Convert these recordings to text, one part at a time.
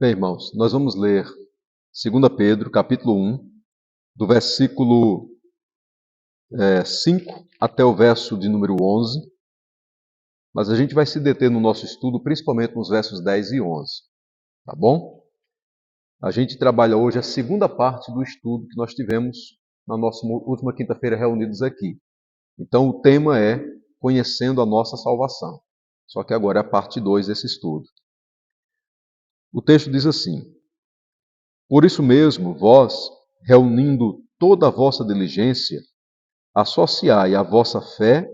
Bem, irmãos, nós vamos ler 2 Pedro, capítulo 1, do versículo 5 até o verso de número 11, mas a gente vai se deter no nosso estudo principalmente nos versos 10 e 11, tá bom? A gente trabalha hoje a segunda parte do estudo que nós tivemos na nossa última quinta-feira reunidos aqui. Então o tema é Conhecendo a Nossa Salvação, só que agora é a parte 2 desse estudo. O texto diz assim: Por isso mesmo, vós, reunindo toda a vossa diligência, associai a vossa fé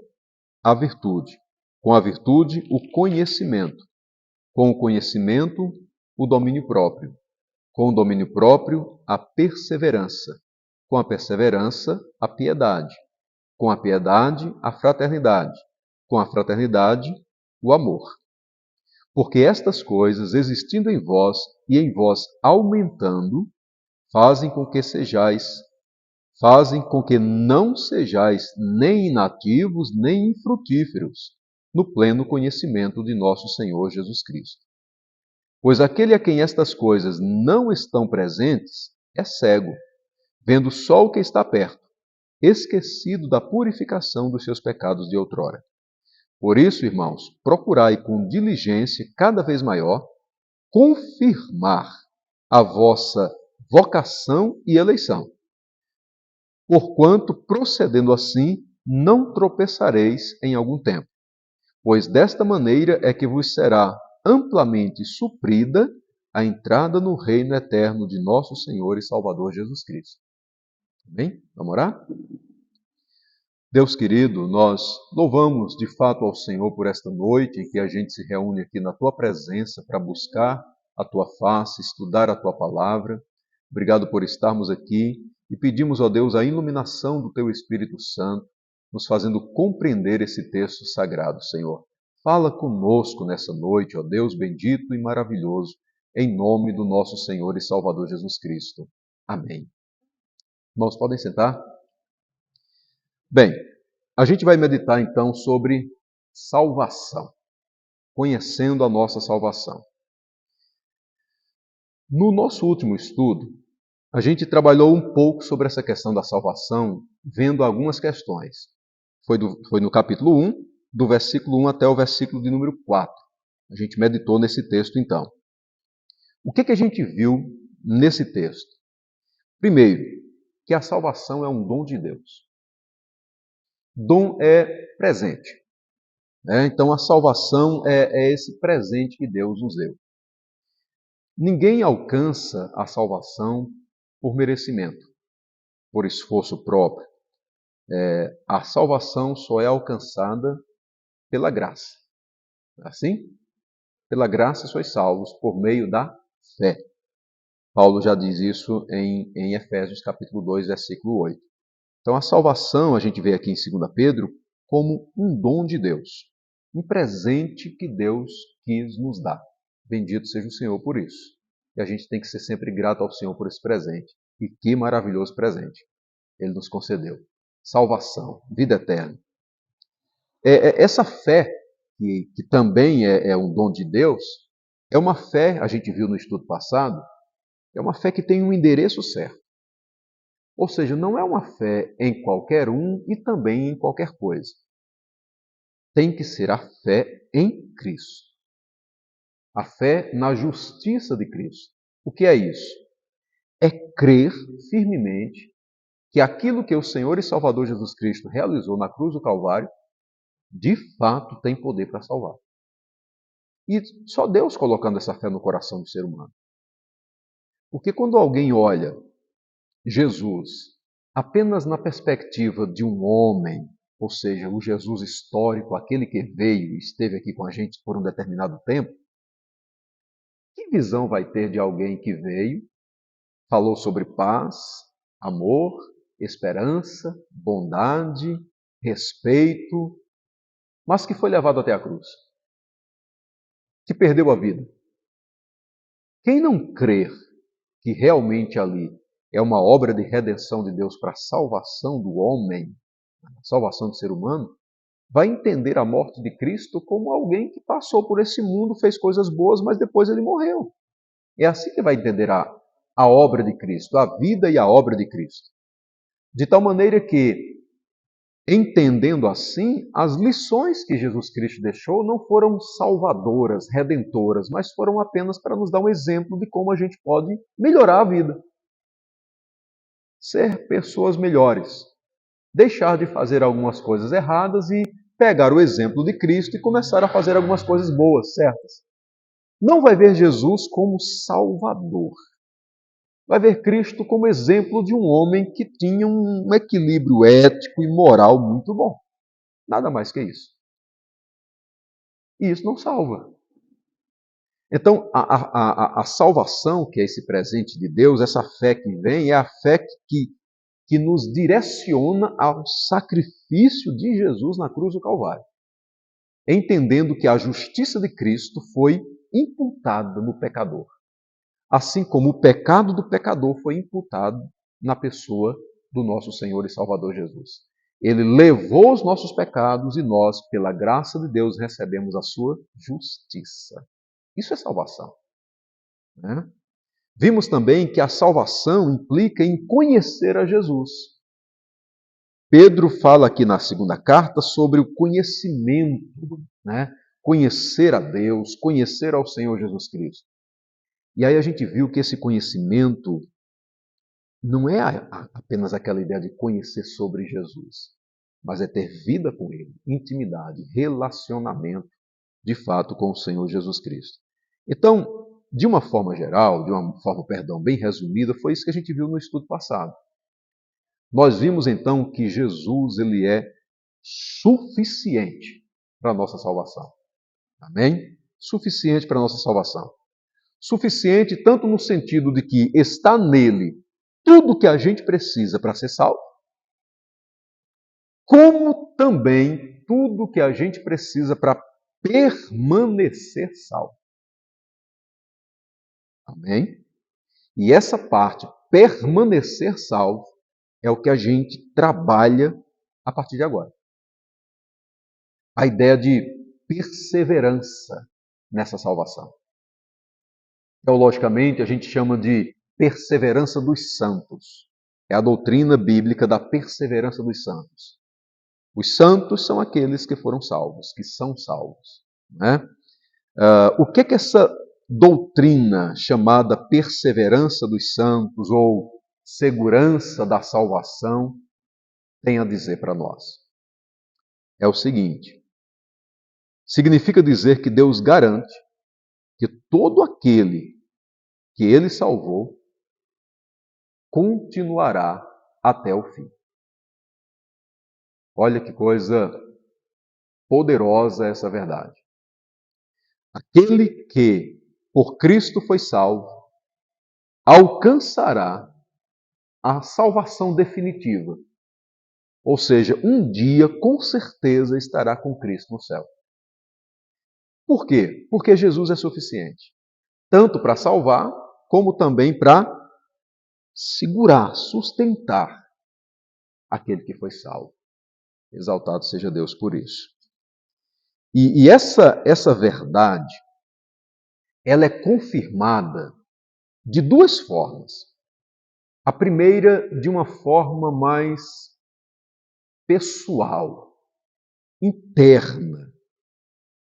à virtude, com a virtude o conhecimento, com o conhecimento o domínio próprio, com o domínio próprio a perseverança, com a perseverança a piedade, com a piedade a fraternidade, com a fraternidade o amor. Porque estas coisas, existindo em vós e em vós aumentando, fazem com que não sejais nem inativos, nem infrutíferos, no pleno conhecimento de nosso Senhor Jesus Cristo. Pois aquele a quem estas coisas não estão presentes é cego, vendo só o que está perto, esquecido da purificação dos seus pecados de outrora. Por isso, irmãos, procurai com diligência cada vez maior confirmar a vossa vocação e eleição. Porquanto, procedendo assim, não tropeçareis em algum tempo, pois desta maneira é que vos será amplamente suprida a entrada no reino eterno de nosso Senhor e Salvador Jesus Cristo. Amém? Vamos orar? Deus querido, nós louvamos de fato ao Senhor por esta noite em que a gente se reúne aqui na Tua presença para buscar a Tua face, estudar a Tua palavra. Obrigado por estarmos aqui e pedimos, ó Deus, a iluminação do Teu Espírito Santo, nos fazendo compreender esse texto sagrado, Senhor. Fala conosco nessa noite, ó Deus bendito e maravilhoso, em nome do nosso Senhor e Salvador Jesus Cristo. Amém. Irmãos, podem sentar? Bem, a gente vai meditar então sobre salvação, conhecendo a nossa salvação. No nosso último estudo, a gente trabalhou um pouco sobre essa questão da salvação, vendo algumas questões. Foi no capítulo 1, do versículo 1 até o versículo de número 4. A gente meditou nesse texto então. O que a gente viu nesse texto? Primeiro, que a salvação é um dom de Deus. Dom é presente. Então a salvação é esse presente que Deus nos deu. Ninguém alcança a salvação por merecimento, por esforço próprio. A salvação só é alcançada pela graça. Assim? Pela graça sois salvos por meio da fé. Paulo já diz isso em Efésios capítulo 2, versículo 8. Então a salvação, a gente vê aqui em 2 Pedro, como um dom de Deus. Um presente que Deus quis nos dar. Bendito seja o Senhor por isso. E a gente tem que ser sempre grato ao Senhor por esse presente. E que maravilhoso presente Ele nos concedeu. Salvação, vida eterna. Essa fé, que também é um dom de Deus, é uma fé, a gente viu no estudo passado, é uma fé que tem um endereço certo. Ou seja, não é uma fé em qualquer um e também em qualquer coisa. Tem que ser a fé em Cristo. A fé na justiça de Cristo. O que é isso? É crer firmemente que aquilo que o Senhor e Salvador Jesus Cristo realizou na cruz do Calvário, de fato tem poder para salvar. E só Deus colocando essa fé no coração do ser humano. Porque quando alguém olha Jesus apenas na perspectiva de um homem, ou seja, o Jesus histórico, aquele que veio e esteve aqui com a gente por um determinado tempo, que visão vai ter de alguém que veio, falou sobre paz, amor, esperança, bondade, respeito, mas que foi levado até a cruz, que perdeu a vida? Quem não crer que realmente ali é uma obra de redenção de Deus para a salvação do homem, a salvação do ser humano, vai entender a morte de Cristo como alguém que passou por esse mundo, fez coisas boas, mas depois ele morreu. É assim que vai entender a obra de Cristo, a vida e a obra de Cristo. De tal maneira que, entendendo assim, as lições que Jesus Cristo deixou não foram salvadoras, redentoras, mas foram apenas para nos dar um exemplo de como a gente pode melhorar a vida. Ser pessoas melhores. Deixar de fazer algumas coisas erradas e pegar o exemplo de Cristo e começar a fazer algumas coisas boas, certas. Não vai ver Jesus como Salvador. Vai ver Cristo como exemplo de um homem que tinha um equilíbrio ético e moral muito bom. Nada mais que isso. E isso não salva. Então, a salvação, que é esse presente de Deus, essa fé que vem, é a fé que nos direciona ao sacrifício de Jesus na cruz do Calvário. Entendendo que a justiça de Cristo foi imputada no pecador. Assim como o pecado do pecador foi imputado na pessoa do nosso Senhor e Salvador Jesus. Ele levou os nossos pecados e nós, pela graça de Deus, recebemos a sua justiça. Isso é salvação. Né? Vimos também que a salvação implica em conhecer a Jesus. Pedro fala aqui na segunda carta sobre o conhecimento, né? Conhecer a Deus, conhecer ao Senhor Jesus Cristo. E aí a gente viu que esse conhecimento não é apenas aquela ideia de conhecer sobre Jesus, mas é ter vida com Ele, intimidade, relacionamento, de fato, com o Senhor Jesus Cristo. Então, de uma forma geral, de uma forma, bem resumida, foi isso que a gente viu no estudo passado. Nós vimos então que Jesus ele é suficiente para a nossa salvação. Amém? Suficiente para a nossa salvação. Suficiente tanto no sentido de que está nele tudo que a gente precisa para ser salvo, como também tudo que a gente precisa para permanecer salvo. Amém? E essa parte, permanecer salvo, é o que a gente trabalha a partir de agora. A ideia de perseverança nessa salvação. Teologicamente, a gente chama de perseverança dos santos. É a doutrina bíblica da perseverança dos santos. Os santos são aqueles que foram salvos, que são salvos. Né? O que essa doutrina chamada perseverança dos santos ou segurança da salvação tem a dizer para nós? É o seguinte: significa dizer que Deus garante que todo aquele que Ele salvou continuará até o fim. Olha que coisa poderosa essa verdade. Aquele que por Cristo foi salvo alcançará a salvação definitiva. Ou seja, um dia com certeza estará com Cristo no céu. Por quê? Porque Jesus é suficiente. Tanto para salvar, como também para segurar, sustentar aquele que foi salvo. Exaltado seja Deus por isso. E essa verdade, ela é confirmada de duas formas. A primeira, de uma forma mais pessoal, interna,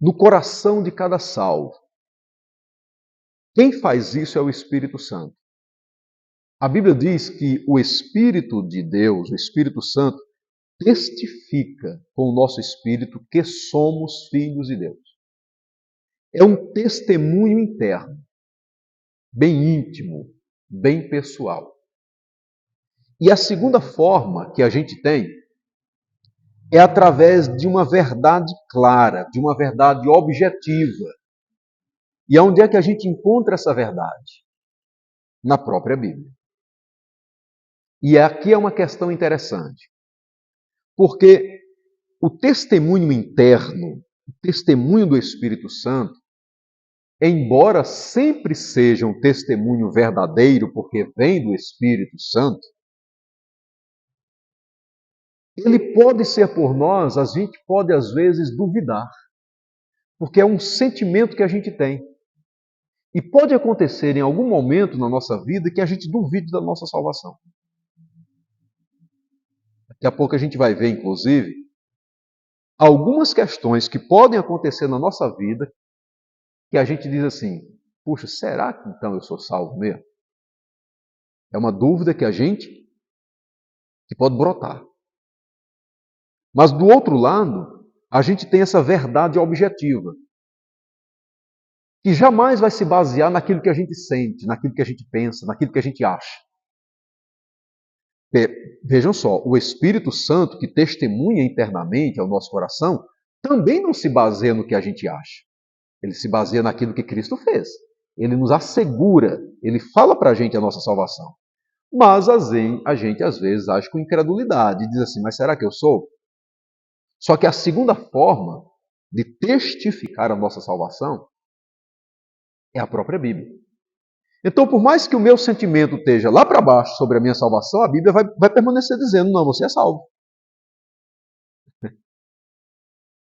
no coração de cada salvo. Quem faz isso é o Espírito Santo. A Bíblia diz que o Espírito de Deus, o Espírito Santo, testifica com o nosso espírito que somos filhos de Deus. É um testemunho interno, bem íntimo, bem pessoal. E a segunda forma que a gente tem é através de uma verdade clara, de uma verdade objetiva. E onde é que a gente encontra essa verdade? Na própria Bíblia. E aqui é uma questão interessante, porque o testemunho interno, o testemunho do Espírito Santo, embora sempre seja um testemunho verdadeiro, porque vem do Espírito Santo, ele pode ser por nós, a gente pode às vezes duvidar, porque é um sentimento que a gente tem. E pode acontecer em algum momento na nossa vida que a gente duvide da nossa salvação. Daqui a pouco a gente vai ver, inclusive, algumas questões que podem acontecer na nossa vida que a gente diz assim, puxa, será que então eu sou salvo mesmo? É uma dúvida que pode brotar. Mas do outro lado, a gente tem essa verdade objetiva, que jamais vai se basear naquilo que a gente sente, naquilo que a gente pensa, naquilo que a gente acha. Vejam só, o Espírito Santo, que testemunha internamente ao nosso coração, também não se baseia no que a gente acha. Ele se baseia naquilo que Cristo fez. Ele nos assegura, ele fala para a gente a nossa salvação. Mas a gente às vezes age com incredulidade e diz assim, mas será que eu sou? Só que a segunda forma de testificar a nossa salvação é a própria Bíblia. Então, por mais que o meu sentimento esteja lá para baixo sobre a minha salvação, a Bíblia vai permanecer dizendo, não, você é salvo.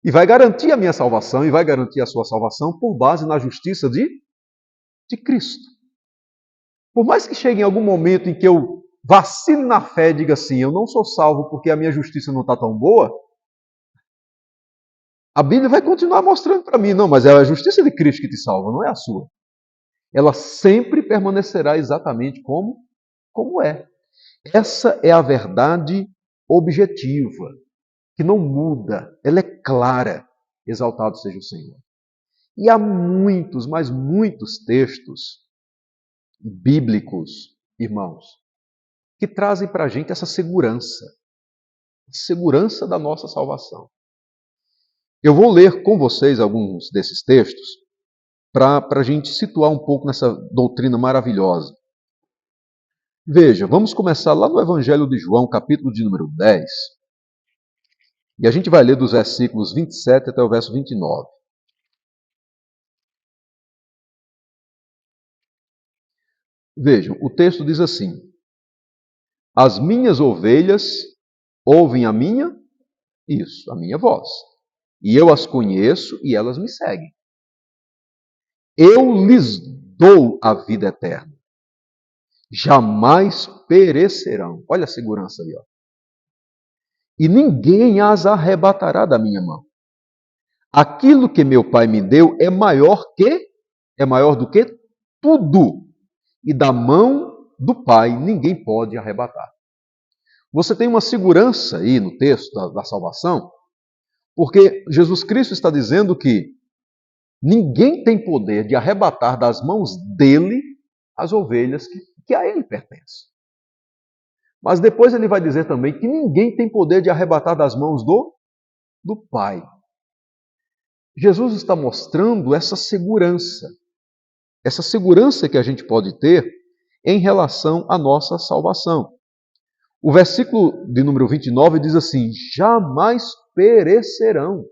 E vai garantir a minha salvação e vai garantir a sua salvação por base na justiça de Cristo. Por mais que chegue em algum momento em que eu vacile na fé e diga assim, eu não sou salvo porque a minha justiça não está tão boa, a Bíblia vai continuar mostrando para mim, não, mas é a justiça de Cristo que te salva, não é a sua. Ela sempre permanecerá exatamente como é. Essa é a verdade objetiva, que não muda, ela é clara. Exaltado seja o Senhor. E há muitos, mas muitos textos bíblicos, irmãos, que trazem para a gente essa segurança da nossa salvação. Eu vou ler com vocês alguns desses textos para a gente situar um pouco nessa doutrina maravilhosa. Veja, vamos começar lá no Evangelho de João, capítulo de número 10. E a gente vai ler dos versículos 27 até o verso 29. Vejam, o texto diz assim: as minhas ovelhas ouvem a minha voz. E eu as conheço e elas me seguem. Eu lhes dou a vida eterna. Jamais perecerão. Olha a segurança ali, ó. E ninguém as arrebatará da minha mão. Aquilo que meu Pai me deu é maior do que tudo. E da mão do Pai ninguém pode arrebatar. Você tem uma segurança aí no texto da salvação, porque Jesus Cristo está dizendo que ninguém tem poder de arrebatar das mãos dele as ovelhas que a ele pertencem. Mas depois ele vai dizer também que ninguém tem poder de arrebatar das mãos do Pai. Jesus está mostrando essa segurança que a gente pode ter em relação à nossa salvação. O versículo de número 29 diz assim: jamais perecerão.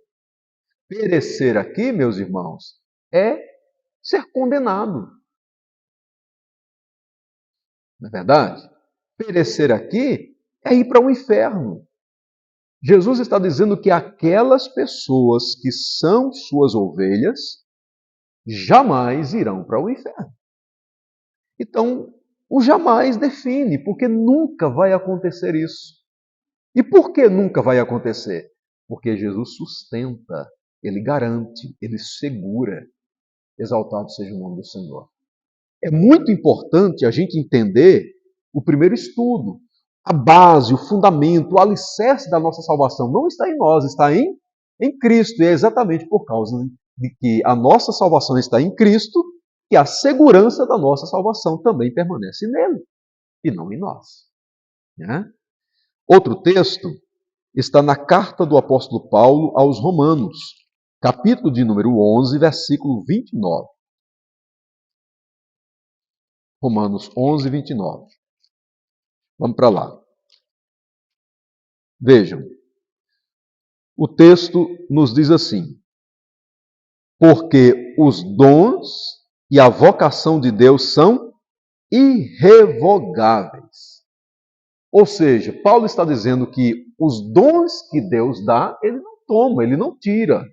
Perecer aqui, meus irmãos, é ser condenado. Não é verdade? Perecer aqui é ir para o inferno. Jesus está dizendo que aquelas pessoas que são suas ovelhas jamais irão para o inferno. Então, o jamais define, porque nunca vai acontecer isso. E por que nunca vai acontecer? Porque Jesus sustenta, ele garante, ele segura. Exaltado seja o nome do Senhor. É muito importante a gente entender o primeiro estudo. A base, o fundamento, o alicerce da nossa salvação não está em nós, está em Cristo. E é exatamente por causa de que a nossa salvação está em Cristo que a segurança da nossa salvação também permanece nele e não em nós. Né? Outro texto está na carta do apóstolo Paulo aos Romanos, capítulo de número 11, versículo 29. Romanos 11, 29. Vamos para lá. Vejam, o texto nos diz assim: porque os dons e a vocação de Deus são irrevogáveis. Ou seja, Paulo está dizendo que os dons que Deus dá, ele não toma, ele não tira,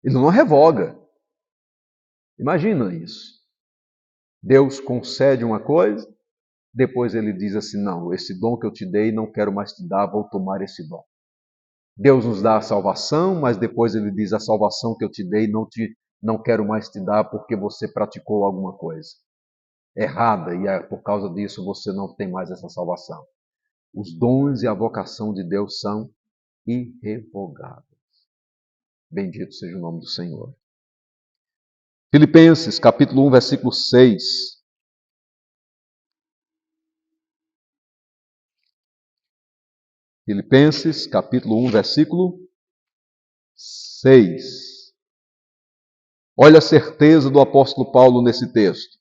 ele não revoga. Imagina isso. Deus concede uma coisa, depois ele diz assim, não, esse dom que eu te dei, não quero mais te dar, vou tomar esse dom. Deus nos dá a salvação, mas depois ele diz, a salvação que eu te dei, não quero mais te dar porque você praticou alguma coisa errada e por causa disso você não tem mais essa salvação. Os dons e a vocação de Deus são irrevogáveis. Bendito seja o nome do Senhor. Filipenses, capítulo 1, versículo 6. Filipenses, capítulo 1, versículo 6. Olha a certeza do apóstolo Paulo nesse texto.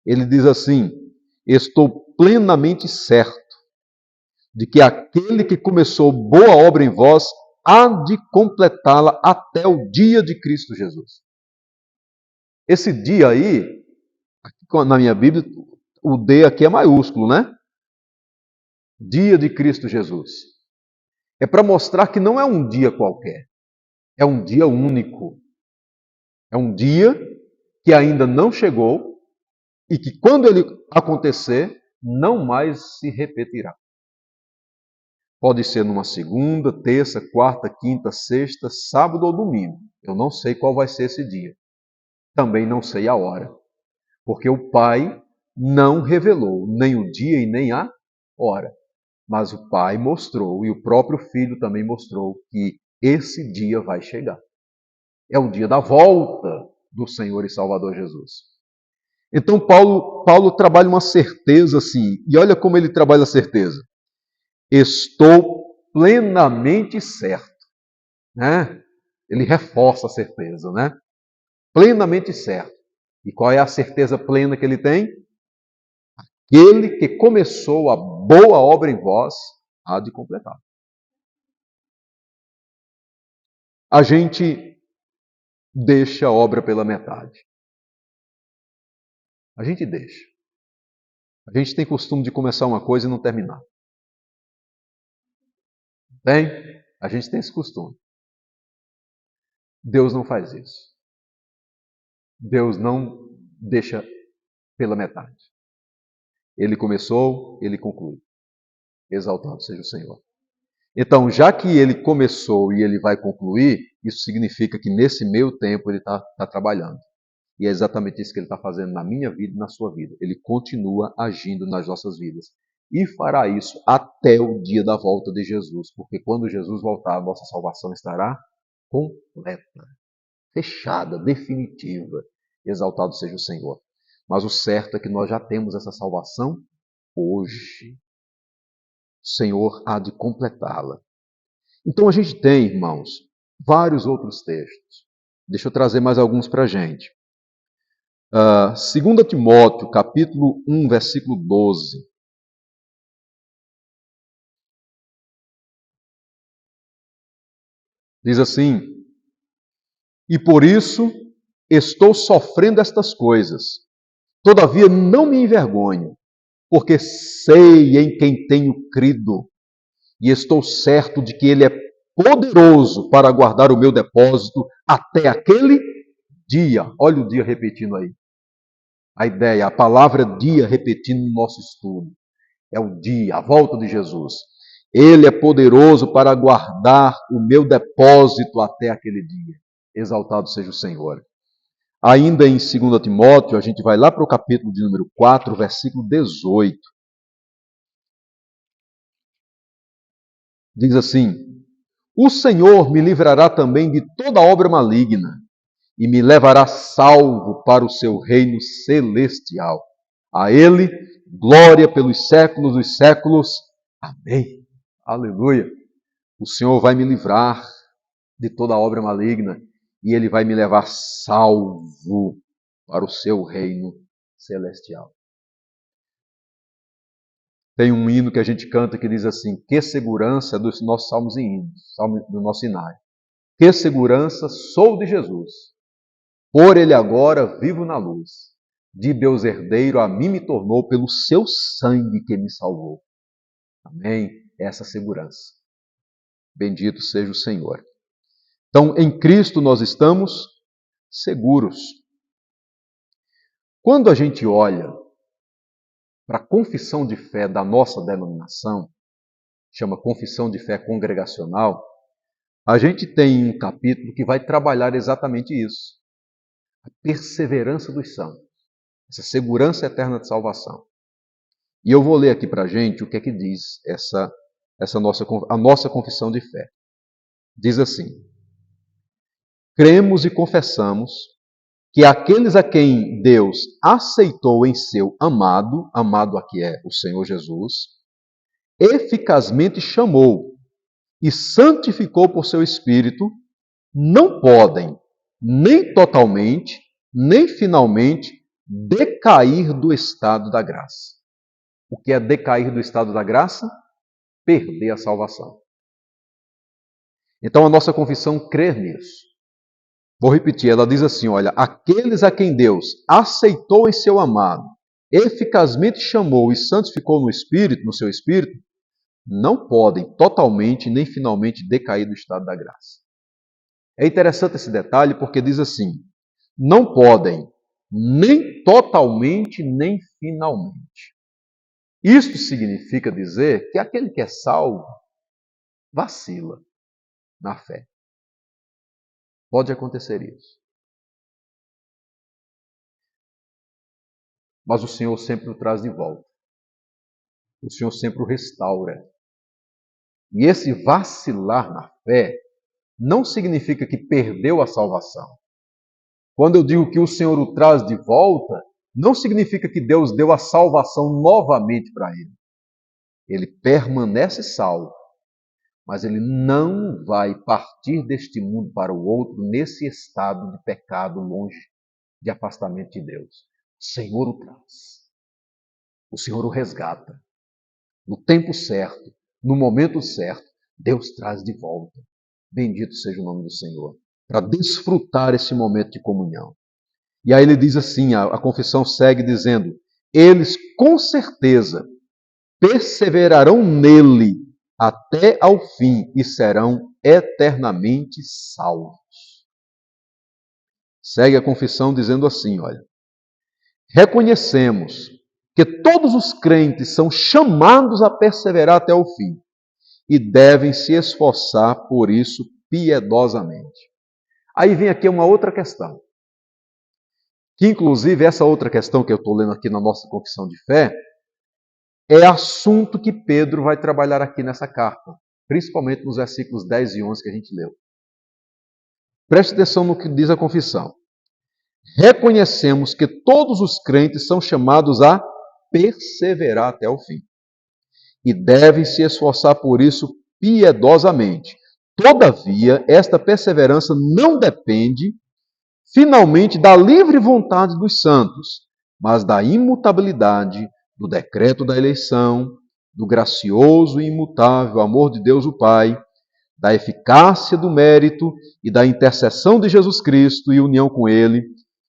Ele diz assim: estou plenamente certo de que aquele que começou boa obra em vós há de completá-la até o dia de Cristo Jesus. Esse dia aí, na minha Bíblia, o D aqui é maiúsculo, né? Dia de Cristo Jesus. É para mostrar que não é um dia qualquer. É um dia único. É um dia que ainda não chegou e que, quando ele acontecer, não mais se repetirá. Pode ser numa segunda, terça, quarta, quinta, sexta, sábado ou domingo. Eu não sei qual vai ser esse dia. Também não sei a hora. Porque o Pai não revelou nem o dia e nem a hora. Mas o Pai mostrou, e o próprio Filho também mostrou, que esse dia vai chegar. É o dia da volta do Senhor e Salvador Jesus. Então Paulo trabalha uma certeza assim, e olha como ele trabalha a certeza. Estou plenamente certo, né? Ele reforça a certeza, né? Plenamente certo. E qual é a certeza plena que ele tem? Aquele que começou a boa obra em vós há de completar. A gente deixa a obra pela metade. A gente deixa. A gente tem costume de começar uma coisa e não terminar. Tem? A gente tem esse costume. Deus não faz isso. Deus não deixa pela metade. Ele começou, ele conclui. Exaltado seja o Senhor. Então, já que ele começou e ele vai concluir, isso significa que nesse meio tempo ele está trabalhando. E é exatamente isso que ele está fazendo na minha vida e na sua vida. Ele continua agindo nas nossas vidas. E fará isso até o dia da volta de Jesus. Porque quando Jesus voltar, a nossa salvação estará completa, fechada, definitiva. Exaltado seja o Senhor. Mas o certo é que nós já temos essa salvação hoje. O Senhor há de completá-la. Então a gente tem, irmãos, vários outros textos. Deixa eu trazer mais alguns para a gente. 2 Timóteo, capítulo 1, versículo 12. Diz assim: e por isso estou sofrendo estas coisas. Todavia não me envergonho, porque sei em quem tenho crido, e estou certo de que Ele é poderoso para guardar o meu depósito até aquele dia. Olha o dia repetindo aí. A ideia, a palavra dia repetindo no nosso estudo. É o dia, a volta de Jesus. Ele é poderoso para guardar o meu depósito até aquele dia. Exaltado seja o Senhor. Ainda em 2 Timóteo, a gente vai lá para o capítulo de número 4, versículo 18. Diz assim: o Senhor me livrará também de toda obra maligna e me levará salvo para o seu reino celestial. A Ele, glória pelos séculos dos séculos. Amém. Aleluia. O Senhor vai me livrar de toda obra maligna e Ele vai me levar salvo para o seu reino celestial. Tem um hino que a gente canta que diz assim: que segurança dos nossos salmos e hinos, salmo do nosso inário. Que segurança sou de Jesus, por Ele agora vivo na luz. De Deus herdeiro a mim me tornou pelo seu sangue que me salvou. Amém? Essa segurança. Bendito seja o Senhor. Então, em Cristo nós estamos seguros. Quando a gente olha para a confissão de fé da nossa denominação, chama Confissão de Fé Congregacional, a gente tem um capítulo que vai trabalhar exatamente isso. A perseverança dos santos, essa segurança eterna de salvação. E eu vou ler aqui para a gente o que é que diz a nossa confissão de fé. Diz assim: cremos e confessamos que aqueles a quem Deus aceitou em seu amado aqui é o Senhor Jesus, eficazmente chamou e santificou por seu Espírito, não podem, nem totalmente, nem finalmente, decair do estado da graça. O que é decair do estado da graça? Perder a salvação. Então a nossa confissão crê nisso. Vou repetir, ela diz assim, olha, aqueles a quem Deus aceitou em seu amado, eficazmente chamou e santificou no seu Espírito, não podem totalmente nem finalmente decair do estado da graça. É interessante esse detalhe porque diz assim, não podem nem totalmente nem finalmente. Isto significa dizer que aquele que é salvo vacila na fé. Pode acontecer isso. Mas o Senhor sempre o traz de volta. O Senhor sempre o restaura. E esse vacilar na fé não significa que perdeu a salvação. Quando eu digo que o Senhor o traz de volta, não significa que Deus deu a salvação novamente para ele. Ele permanece salvo, mas ele não vai partir deste mundo para o outro nesse estado de pecado longe de afastamento de Deus. O Senhor o traz. O Senhor o resgata. No tempo certo, no momento certo, Deus traz de volta. Bendito seja o nome do Senhor. Para desfrutar esse momento de comunhão. E aí ele diz assim, a confissão segue dizendo, eles com certeza perseverarão nele até ao fim e serão eternamente salvos. Segue a confissão dizendo assim, olha, reconhecemos que todos os crentes são chamados a perseverar até o fim e devem se esforçar por isso piedosamente. Aí vem aqui uma outra questão, que inclusive essa outra questão que eu estou lendo aqui na nossa confissão de fé, é assunto que Pedro vai trabalhar aqui nessa carta, principalmente nos versículos 10 e 11 que a gente leu. Preste atenção no que diz a confissão. Reconhecemos que todos os crentes são chamados a perseverar até o fim e devem se esforçar por isso piedosamente. Todavia, esta perseverança não depende, finalmente, da livre vontade dos santos, mas da imutabilidade do decreto da eleição, do gracioso e imutável amor de Deus o Pai, da eficácia do mérito e da intercessão de Jesus Cristo e união com Ele,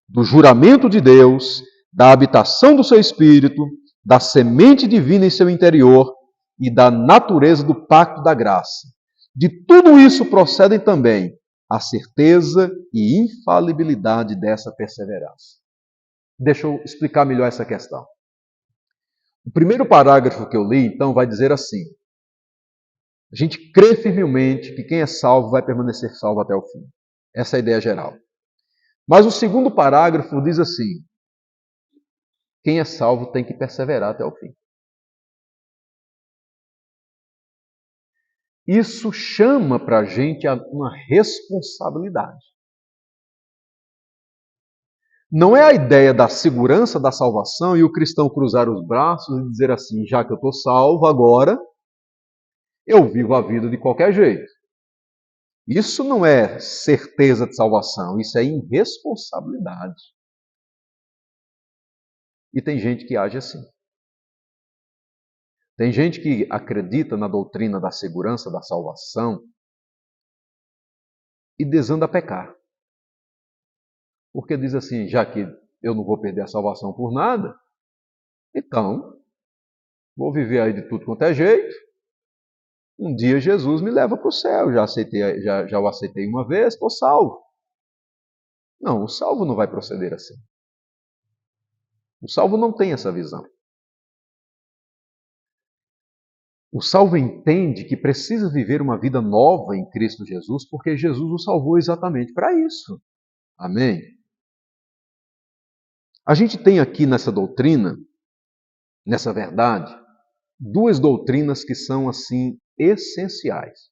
do juramento de Deus, da habitação do seu Espírito, da semente divina em seu interior e da natureza do pacto da graça. De tudo isso procedem também a certeza e infalibilidade dessa perseverança. Deixa eu explicar melhor essa questão. O primeiro parágrafo que eu li, então, vai dizer assim: a gente crê firmemente que quem é salvo vai permanecer salvo até o fim. Essa é a ideia geral. Mas o segundo parágrafo diz assim: quem é salvo tem que perseverar até o fim. Isso chama para a gente uma responsabilidade. Não é a ideia da segurança da salvação e o cristão cruzar os braços e dizer assim, já que eu estou salvo agora, eu vivo a vida de qualquer jeito. Isso não é certeza de salvação, isso é irresponsabilidade. E tem gente que age assim. Tem gente que acredita na doutrina da segurança da salvação e desanda a pecar. Porque diz assim, já que eu não vou perder a salvação por nada, então vou viver aí de tudo quanto é jeito. Um dia Jesus me leva para o céu, já o aceitei uma vez, estou salvo. Não, o salvo não vai proceder assim. O salvo não tem essa visão. O salvo entende que precisa viver uma vida nova em Cristo Jesus, porque Jesus o salvou exatamente para isso. Amém? A gente tem aqui nessa doutrina, nessa verdade, duas doutrinas que são assim essenciais.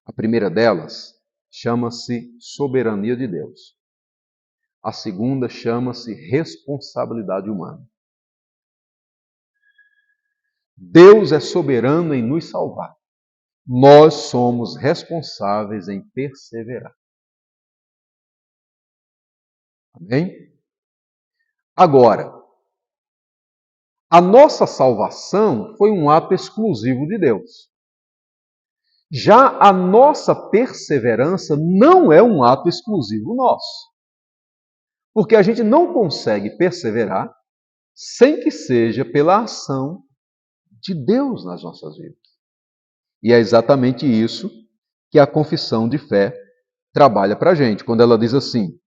A primeira delas chama-se soberania de Deus. A segunda chama-se responsabilidade humana. Deus é soberano em nos salvar. Nós somos responsáveis em perseverar. Amém? Agora, a nossa salvação foi um ato exclusivo de Deus. Já a nossa perseverança não é um ato exclusivo nosso. Porque a gente não consegue perseverar sem que seja pela ação de Deus nas nossas vidas. E é exatamente isso que a confissão de fé trabalha para a gente, quando ela diz assim: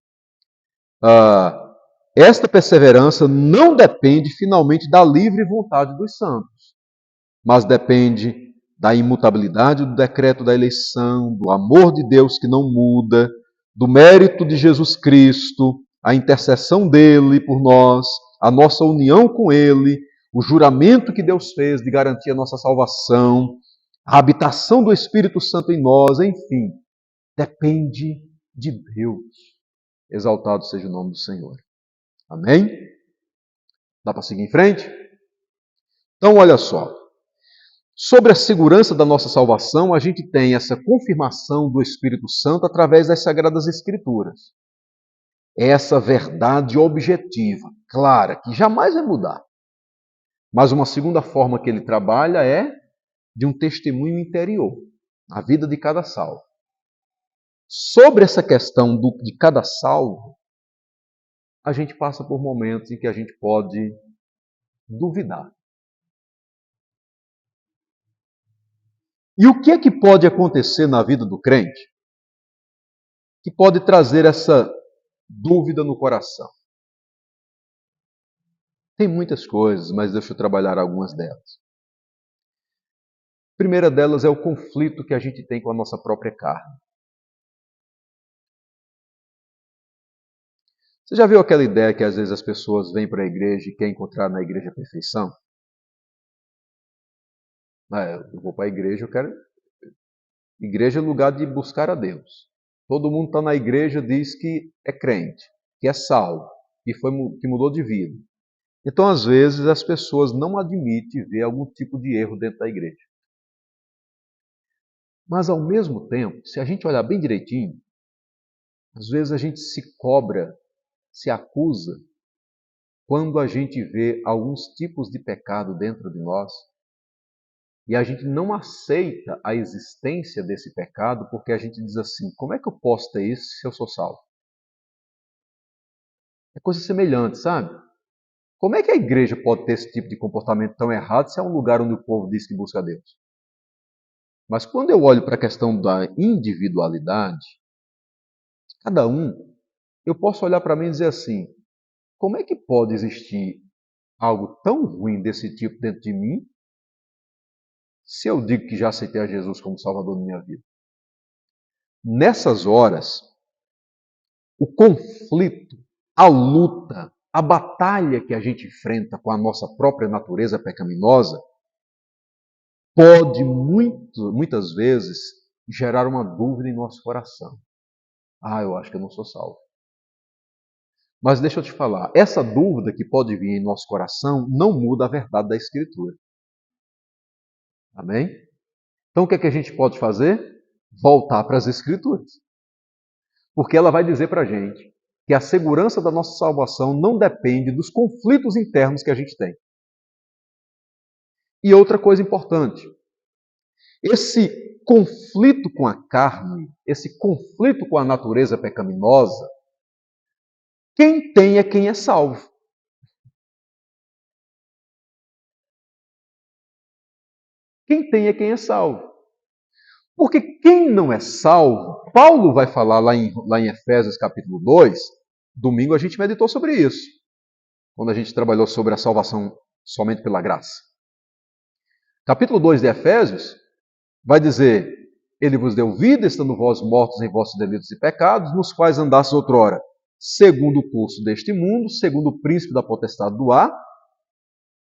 esta perseverança não depende finalmente da livre vontade dos santos, mas depende da imutabilidade do decreto da eleição, do amor de Deus que não muda, do mérito de Jesus Cristo, a intercessão dele por nós, a nossa união com ele, o juramento que Deus fez de garantir a nossa salvação, a habitação do Espírito Santo em nós, enfim, depende de Deus. Exaltado seja o nome do Senhor. Amém? Dá para seguir em frente? Então, olha só. Sobre a segurança da nossa salvação, a gente tem essa confirmação do Espírito Santo através das Sagradas Escrituras. Essa verdade objetiva, clara, que jamais vai mudar. Mas uma segunda forma que ele trabalha é de um testemunho interior, a vida de cada salvo. Sobre essa questão de cada salvo, a gente passa por momentos em que a gente pode duvidar. E o que é que pode acontecer na vida do crente que pode trazer essa dúvida no coração? Tem muitas coisas, mas deixa eu trabalhar algumas delas. A primeira delas é o conflito que a gente tem com a nossa própria carne. Você já viu aquela ideia que às vezes as pessoas vêm para a igreja e querem encontrar na igreja a perfeição? Eu vou para a igreja, eu quero... Igreja é lugar de buscar a Deus. Todo mundo está na igreja, diz que é crente, que é salvo, que mudou de vida. Então, às vezes, as pessoas não admitem ver algum tipo de erro dentro da igreja. Mas, ao mesmo tempo, se a gente olhar bem direitinho, às vezes a gente se cobra, se acusa, quando a gente vê alguns tipos de pecado dentro de nós e a gente não aceita a existência desse pecado porque a gente diz assim: como é que eu posso ter isso se eu sou salvo? É coisa semelhante, sabe? Como é que a igreja pode ter esse tipo de comportamento tão errado se é um lugar onde o povo diz que busca Deus? Mas quando eu olho para a questão da individualidade, cada um, eu posso olhar para mim e dizer assim: como é que pode existir algo tão ruim desse tipo dentro de mim se eu digo que já aceitei a Jesus como Salvador da minha vida? Nessas horas, o conflito, a luta, a batalha que a gente enfrenta com a nossa própria natureza pecaminosa pode muitas vezes gerar uma dúvida em nosso coração. Eu acho que eu não sou salvo. Mas deixa eu te falar, essa dúvida que pode vir em nosso coração não muda a verdade da Escritura. Amém? Então o que é que a gente pode fazer? Voltar para as Escrituras. Porque ela vai dizer para a gente que a segurança da nossa salvação não depende dos conflitos internos que a gente tem. E outra coisa importante, esse conflito com a carne, esse conflito com a natureza pecaminosa, quem tem é quem é salvo. Quem tem é quem é salvo. Porque quem não é salvo, Paulo vai falar lá em Efésios capítulo 2, domingo a gente meditou sobre isso. quando a gente trabalhou sobre a salvação somente pela graça. Capítulo 2 de Efésios vai dizer: Ele vos deu vida, estando vós mortos em vossos delitos e pecados, nos quais andastes outrora, segundo o curso deste mundo, segundo o príncipe da potestade do ar.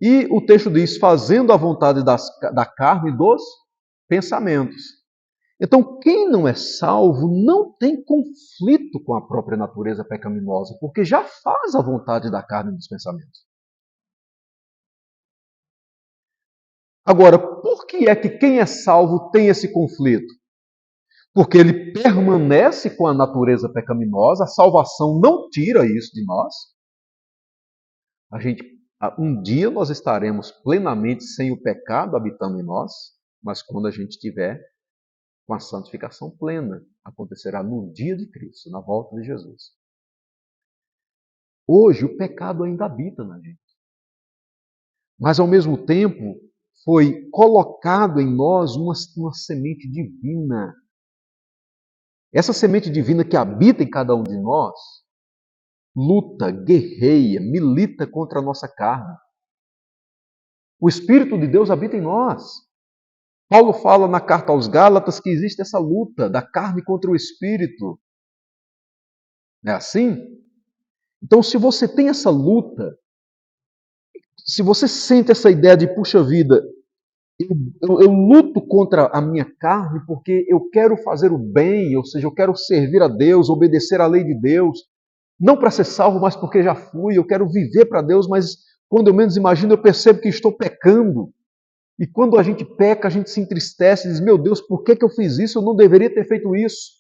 E o texto diz: fazendo a vontade da carne e dos pensamentos. Então, quem não é salvo não tem conflito com a própria natureza pecaminosa, porque já faz a vontade da carne e dos pensamentos. Agora, por que é que quem é salvo tem esse conflito? Porque ele permanece com a natureza pecaminosa, a salvação não tira isso de nós. Um dia nós estaremos plenamente sem o pecado habitando em nós, mas quando a gente estiver com a santificação plena, acontecerá no dia de Cristo, na volta de Jesus. Hoje o pecado ainda habita na gente, mas ao mesmo tempo foi colocado em nós uma semente divina. Essa semente divina que habita em cada um de nós luta, guerreia, milita contra a nossa carne. O Espírito de Deus habita em nós. Paulo fala na carta aos Gálatas que existe essa luta da carne contra o Espírito. Não é assim? Então, se você tem essa luta, se você sente essa ideia de, puxa vida, eu luto contra a minha carne porque eu quero fazer o bem, ou seja, eu quero servir a Deus, obedecer à lei de Deus, não para ser salvo, mas porque já fui, eu quero viver para Deus, mas quando eu menos imagino, eu percebo que estou pecando. E quando a gente peca, a gente se entristece e diz, meu Deus, por que eu fiz isso? Eu não deveria ter feito isso.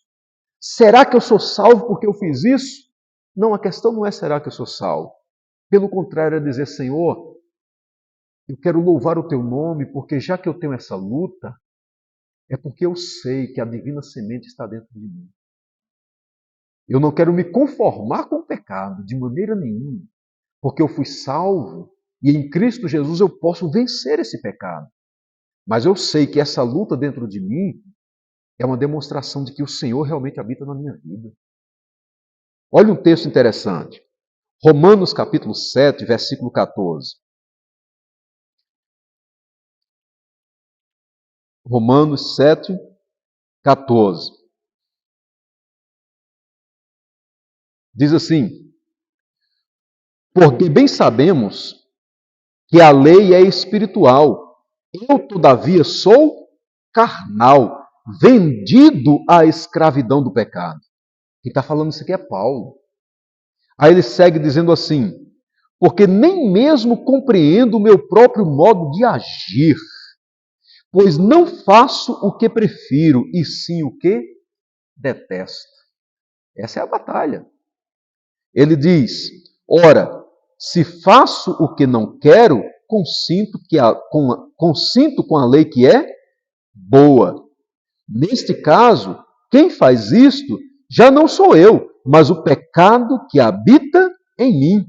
Será que eu sou salvo porque eu fiz isso? Não, a questão não é será que eu sou salvo. Pelo contrário, é dizer, Senhor, eu quero louvar o teu nome, porque já que eu tenho essa luta, é porque eu sei que a divina semente está dentro de mim. Eu não quero me conformar com o pecado de maneira nenhuma, porque eu fui salvo e em Cristo Jesus eu posso vencer esse pecado. Mas eu sei que essa luta dentro de mim é uma demonstração de que o Senhor realmente habita na minha vida. Olha um texto interessante. Romanos capítulo 7, versículo 14. Romanos 7, 14. Diz assim: porque bem sabemos que a lei é espiritual, eu, todavia, sou carnal, vendido à escravidão do pecado. Quem está falando isso aqui é Paulo. Aí ele segue dizendo assim: porque nem mesmo compreendo o meu próprio modo de agir, pois não faço o que prefiro, e sim o que detesto. Essa é a batalha. Ele diz: ora, se faço o que não quero, consinto com a lei que é boa. Neste caso, quem faz isto já não sou eu, mas o pecado que habita em mim.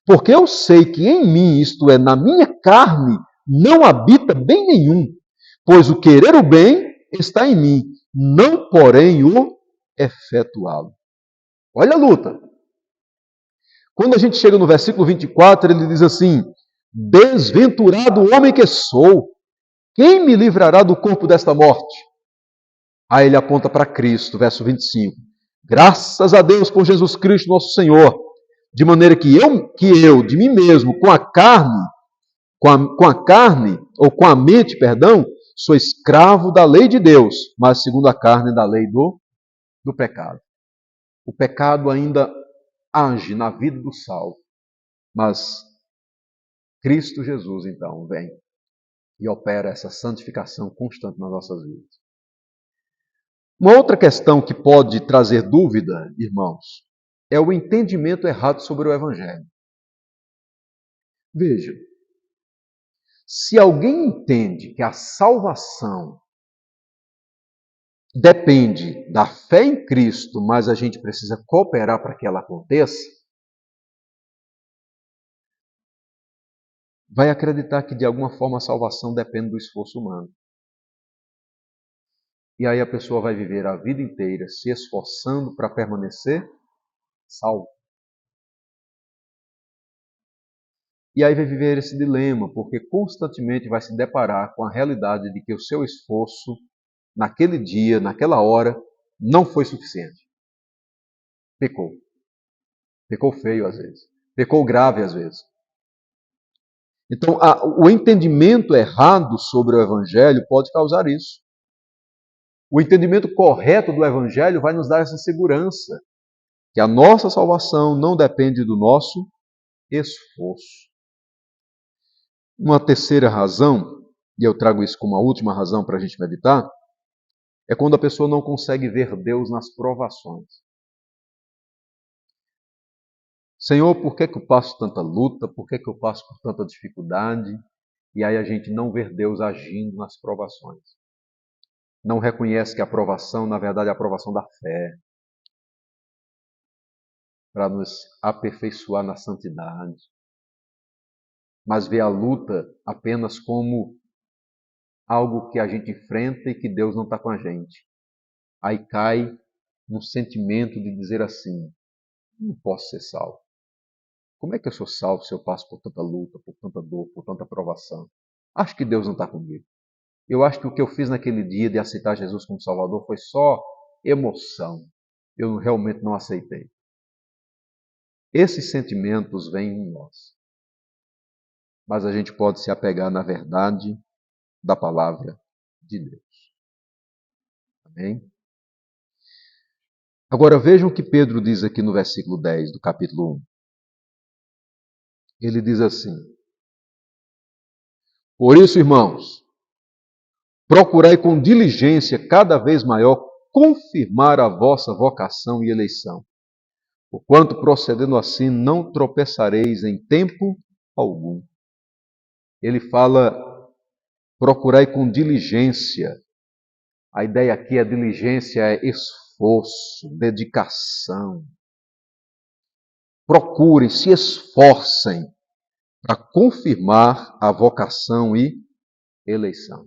Porque eu sei que em mim, isto é, na minha carne, não habita bem nenhum. Pois o querer o bem está em mim, não porém o efetuá-lo. Olha a luta. Quando a gente chega no versículo 24, ele diz assim: desventurado homem que sou, quem me livrará do corpo desta morte? Aí ele aponta para Cristo, verso 25. Graças a Deus por Jesus Cristo, nosso Senhor, de maneira que eu de mim mesmo, ou com a mente, perdão, sou escravo da lei de Deus, mas segundo a carne, da lei do pecado. O pecado ainda age na vida do salvo, mas Cristo Jesus, então, vem e opera essa santificação constante nas nossas vidas. Uma outra questão que pode trazer dúvida, irmãos, é o entendimento errado sobre o Evangelho. Veja, se alguém entende que a salvação depende da fé em Cristo, mas a gente precisa cooperar para que ela aconteça, vai acreditar que de alguma forma a salvação depende do esforço humano. E aí a pessoa vai viver a vida inteira se esforçando para permanecer salvo. E aí vai viver esse dilema, porque constantemente vai se deparar com a realidade de que o seu esforço naquele dia, naquela hora, não foi suficiente. Pecou. Pecou feio às vezes. Pecou grave às vezes. Então, o entendimento errado sobre o Evangelho pode causar isso. O entendimento correto do Evangelho vai nos dar essa segurança, que a nossa salvação não depende do nosso esforço. Uma terceira razão, e eu trago isso como a última razão para a gente meditar, é quando a pessoa não consegue ver Deus nas provações. Senhor, por que eu passo tanta luta? Por que eu passo por tanta dificuldade? E aí a gente não vê Deus agindo nas provações. Não reconhece que a provação, na verdade, é a provação da fé, para nos aperfeiçoar na santidade. Mas vê a luta apenas como algo que a gente enfrenta e que Deus não está com a gente. Aí cai num sentimento de dizer assim, não posso ser salvo. Como é que eu sou salvo se eu passo por tanta luta, por tanta dor, por tanta provação? Acho que Deus não está comigo. Eu acho que o que eu fiz naquele dia de aceitar Jesus como Salvador foi só emoção. Eu realmente não aceitei. Esses sentimentos vêm em nós. Mas a gente pode se apegar na verdade da palavra de Deus. Amém? Agora vejam o que Pedro diz aqui no versículo 10 do capítulo 1. Ele diz assim: Por isso, irmãos, procurai com diligência cada vez maior confirmar a vossa vocação e eleição. Porquanto, procedendo assim, não tropeçareis em tempo algum. Ele fala, procurai com diligência. A ideia aqui é diligência, é esforço, dedicação. Procurem, se esforcem para confirmar a vocação e eleição.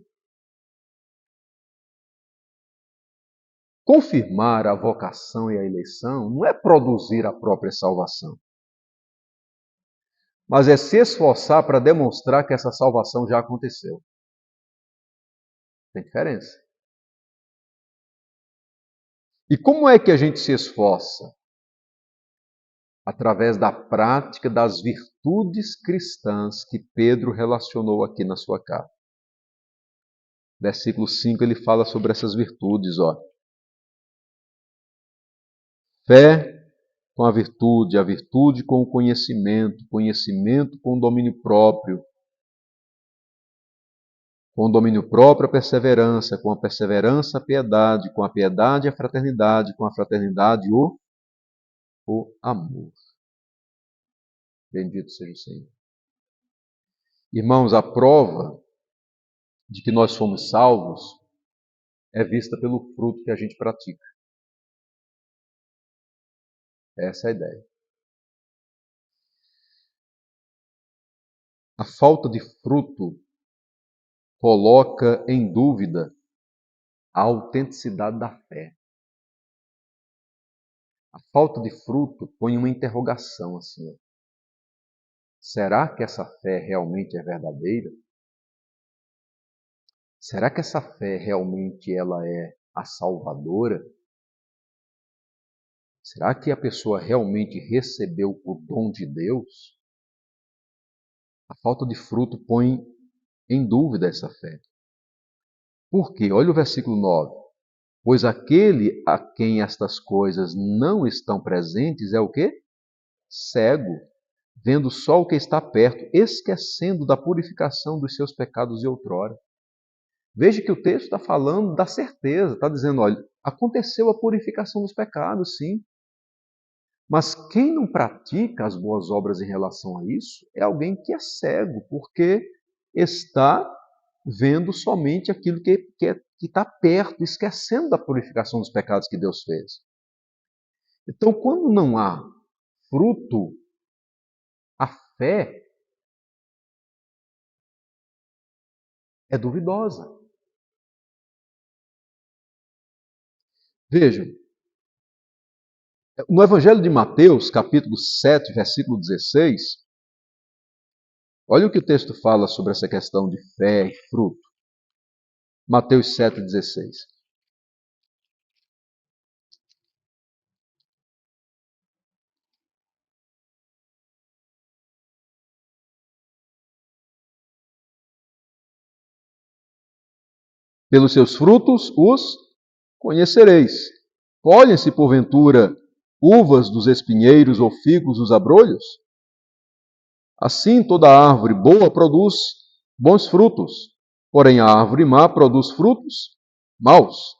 Confirmar a vocação e a eleição não é produzir a própria salvação, mas é se esforçar para demonstrar que essa salvação já aconteceu. Tem diferença. E como é que a gente se esforça? Através da prática das virtudes cristãs que Pedro relacionou aqui na sua carta. Versículo 5 ele fala sobre essas virtudes, ó. Fé com a virtude com o conhecimento com o domínio próprio, com o domínio próprio a perseverança, com a perseverança a piedade, com a piedade a fraternidade, com a fraternidade o amor. Bendito seja o Senhor. Irmãos, a prova de que nós somos salvos é vista pelo fruto que a gente pratica. Essa é a ideia. A falta de fruto coloca em dúvida a autenticidade da fé. A falta de fruto põe uma interrogação assim. Ó. Será que essa fé realmente é verdadeira? Será que essa fé realmente ela é a salvadora? Será que a pessoa realmente recebeu o dom de Deus? A falta de fruto põe em dúvida essa fé. Por quê? Olha o versículo 9. Pois aquele a quem estas coisas não estão presentes é o quê? Cego, vendo só o que está perto, esquecendo da purificação dos seus pecados de outrora. Veja que o texto está falando da certeza, está dizendo, olha, aconteceu a purificação dos pecados, sim. Mas quem não pratica as boas obras em relação a isso é alguém que é cego, porque está vendo somente aquilo que está perto, esquecendo da purificação dos pecados que Deus fez. Então, quando não há fruto, a fé é duvidosa. Vejam, no Evangelho de Mateus, capítulo 7, versículo 16, Olha o que o texto fala sobre essa questão de fé e fruto. Mateus 7,16. Pelos seus frutos os conhecereis. Colhem-se, porventura, uvas dos espinheiros ou figos dos abrolhos? Assim, toda árvore boa produz bons frutos, porém a árvore má produz frutos maus.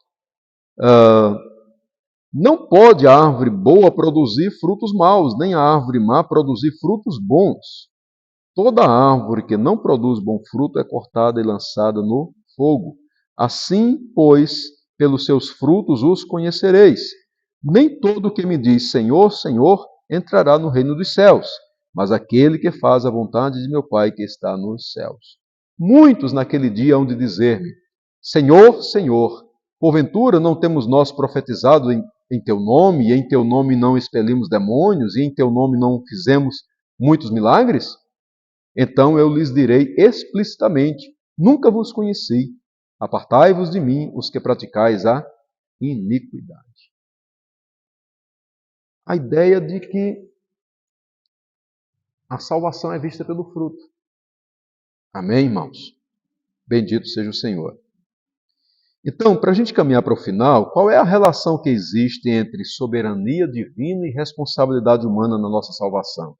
Não pode a árvore boa produzir frutos maus, nem a árvore má produzir frutos bons. Toda árvore que não produz bom fruto é cortada e lançada no fogo. Assim, pois, pelos seus frutos os conhecereis. Nem todo que me diz Senhor, Senhor, entrará no reino dos céus, mas aquele que faz a vontade de meu Pai que está nos céus. Muitos naquele dia hão de dizer-me: Senhor, Senhor, porventura não temos nós profetizado em teu nome, e em teu nome não expelimos demônios, e em teu nome não fizemos muitos milagres? Então eu lhes direi explicitamente: nunca vos conheci. Apartai-vos de mim, os que praticais a iniquidade. A ideia de que a salvação é vista pelo fruto. Amém, irmãos? Bendito seja o Senhor. Então, para a gente caminhar para o final, qual é a relação que existe entre soberania divina e responsabilidade humana na nossa salvação?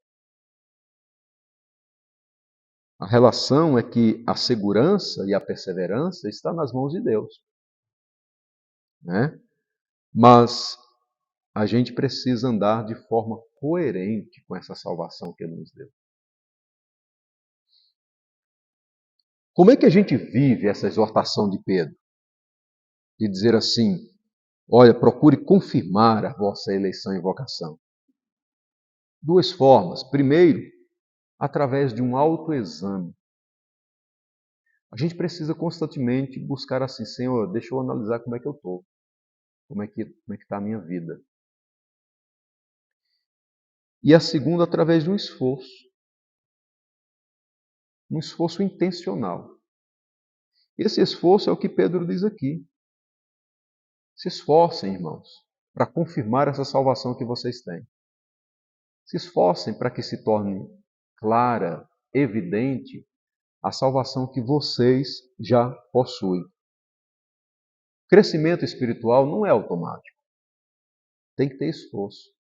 A relação é que a segurança e a perseverança está nas mãos de Deus, né? Mas a gente precisa andar de forma coerente com essa salvação que Ele nos deu. Como é que a gente vive essa exortação de Pedro? De dizer assim: olha, procure confirmar a vossa eleição e vocação. Duas formas. Primeiro, através de um autoexame. A gente precisa constantemente buscar assim: Senhor, deixa eu analisar como é que eu estou. Como é que está a minha vida. E a segunda, através de um esforço. Um esforço intencional. Esse esforço é o que Pedro diz aqui. Se esforcem, irmãos, para confirmar essa salvação que vocês têm. Se esforcem para que se torne clara, evidente, a salvação que vocês já possuem. Crescimento espiritual não é automático. Tem que ter esforço.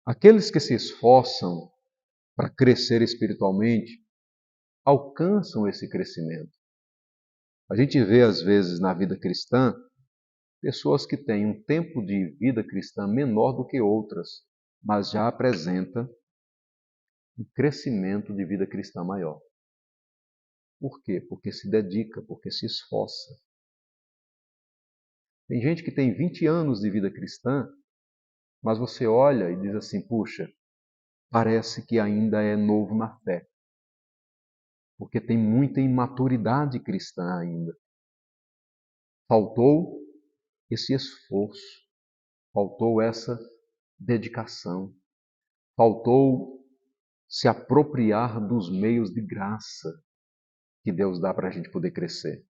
Aqueles que se esforçam para crescer espiritualmente alcançam esse crescimento. A gente vê, às vezes, na vida cristã, pessoas que têm um tempo de vida cristã menor do que outras, mas já apresenta um crescimento de vida cristã maior. Por quê? Porque se dedica, porque se esforça. Tem gente que tem 20 anos de vida cristã, mas você olha e diz assim: puxa, parece que ainda é novo na fé. Porque tem muita imaturidade cristã ainda. Faltou esse esforço, faltou essa dedicação, faltou se apropriar dos meios de graça que Deus dá para a gente poder crescer.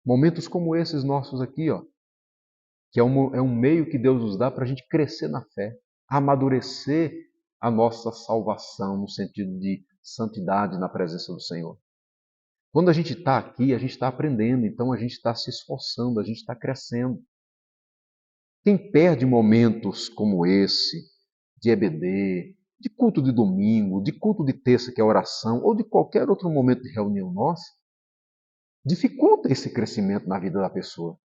Momentos como esses nossos aqui, ó, que é um meio que Deus nos dá para a gente crescer na fé, amadurecer a nossa salvação no sentido de santidade na presença do Senhor. Quando a gente está aqui, a gente está aprendendo, então a gente está se esforçando, a gente está crescendo. Quem perde momentos como esse, de EBD, de culto de domingo, de culto de terça, que é oração, ou de qualquer outro momento de reunião nossa, dificulta esse crescimento na vida da pessoa.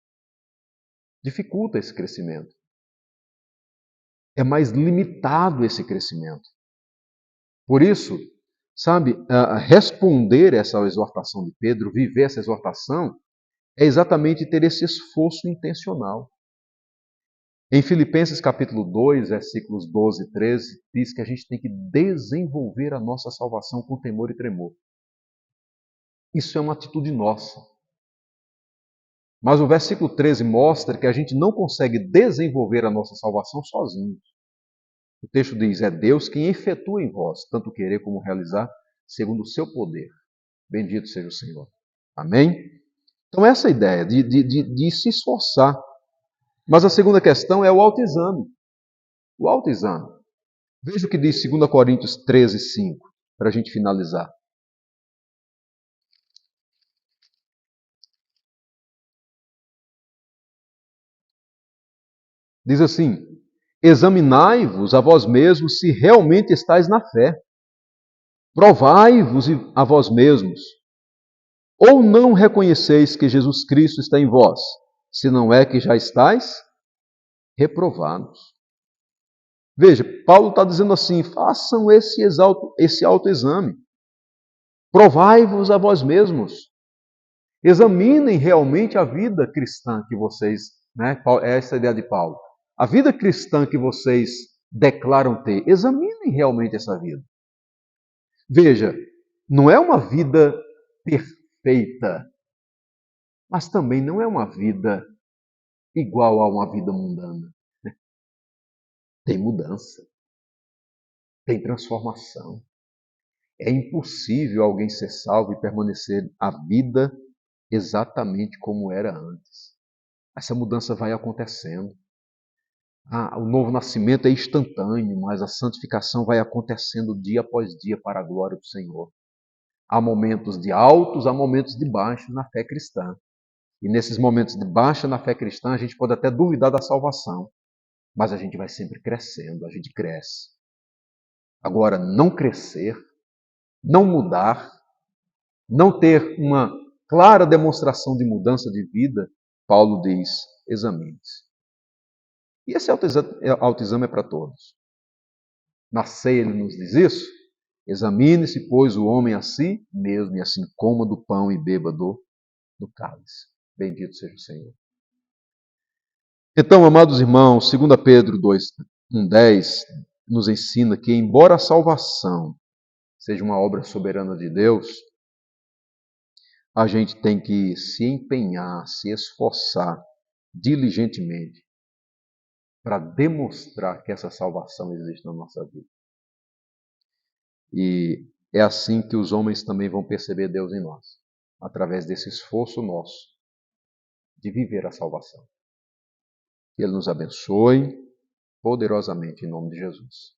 Dificulta esse crescimento. É mais limitado esse crescimento. Por isso, sabe, responder essa exortação de Pedro, viver essa exortação, é exatamente ter esse esforço intencional. Em Filipenses capítulo 2, versículos 12 e 13, diz que a gente tem que desenvolver a nossa salvação com temor e tremor. Isso é uma atitude nossa. Mas o versículo 13 mostra que a gente não consegue desenvolver a nossa salvação sozinhos. O texto diz: é Deus quem efetua em vós, tanto querer como realizar, segundo o seu poder. Bendito seja o Senhor. Amém? Então, essa ideia de se esforçar. Mas a segunda questão é o autoexame. O autoexame. Veja o que diz 2 Coríntios 13, 5, para a gente finalizar. Diz assim: examinai-vos a vós mesmos se realmente estáis na fé. Provai-vos a vós mesmos. Ou não reconheceis que Jesus Cristo está em vós, se não é que já estáis reprovados. Veja, Paulo está dizendo assim: façam esse autoexame. Provai-vos a vós mesmos. Examinem realmente a vida cristã que vocês, essa é a ideia de Paulo. A vida cristã que vocês declaram ter, examinem realmente essa vida. Veja, não é uma vida perfeita, mas também não é uma vida igual a uma vida mundana. Tem mudança, tem transformação. É impossível alguém ser salvo e permanecer a vida exatamente como era antes. Essa mudança vai acontecendo. O novo nascimento é instantâneo, mas a santificação vai acontecendo dia após dia para a glória do Senhor. Há momentos de altos, há momentos de baixos na fé cristã. E nesses momentos de baixa na fé cristã, a gente pode até duvidar da salvação, mas a gente vai sempre crescendo, a gente cresce. Agora, não crescer, não mudar, não ter uma clara demonstração de mudança de vida, Paulo diz: examine-se. E esse autoexame é para todos. Na ceia ele nos diz isso. Examine-se, pois, o homem a si mesmo, e assim coma do pão e beba do cálice. Bendito seja o Senhor. Então, amados irmãos, 2 Pedro 2:10 nos ensina que, embora a salvação seja uma obra soberana de Deus, a gente tem que se empenhar, se esforçar diligentemente para demonstrar que essa salvação existe na nossa vida. E é assim que os homens também vão perceber Deus em nós, através desse esforço nosso de viver a salvação. Que Ele nos abençoe poderosamente em nome de Jesus.